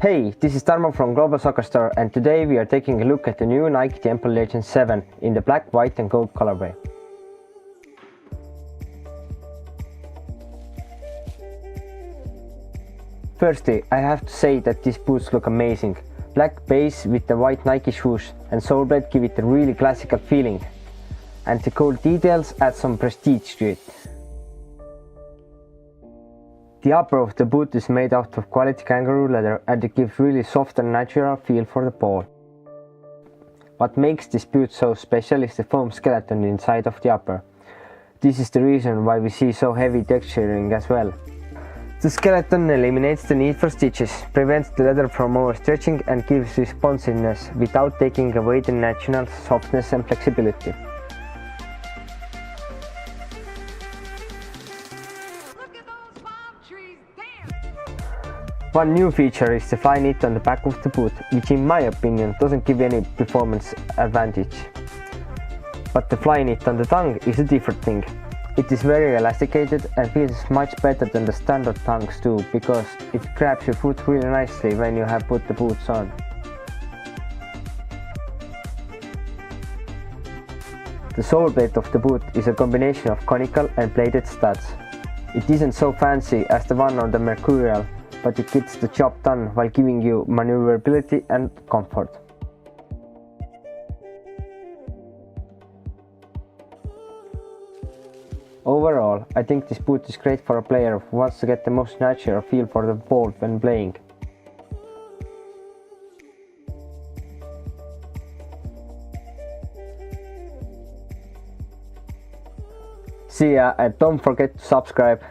Hey, this is Tarmo from Global Soccer Store, and today we are taking a look at the new Nike Tiempo Legend 7 in the black, white and gold colorway. Firstly, I have to say that these boots look amazing. Black base with the white Nike shoes and sole blade give it a really classical feeling. And the gold details add some prestige to it. The upper of the boot is made out of quality Kangaroo leather and it gives really soft and natural feel for the ball. What makes this boot so special is the foam skeleton inside of the upper. This is the reason why we see so heavy texturing as well. The skeleton eliminates the need for stitches, prevents the leather from overstretching and gives responsiveness without taking away the natural softness and flexibility. One new feature is the fly knit on the back of the boot, which in my opinion doesn't give any performance advantage. But the fly knit on the tongue is a different thing. It is very elasticated and feels much better than the standard tongues do, because it grabs your foot really nicely when you have put the boots on. The sole blade of the boot is a combination of conical and bladed studs. It isn't so fancy as the one on the Mercurial, but it gets the job done while giving you maneuverability and comfort. Overall, I think this boot is great for a player who wants to get the most natural feel for the ball when playing. See ya, and don't forget to subscribe.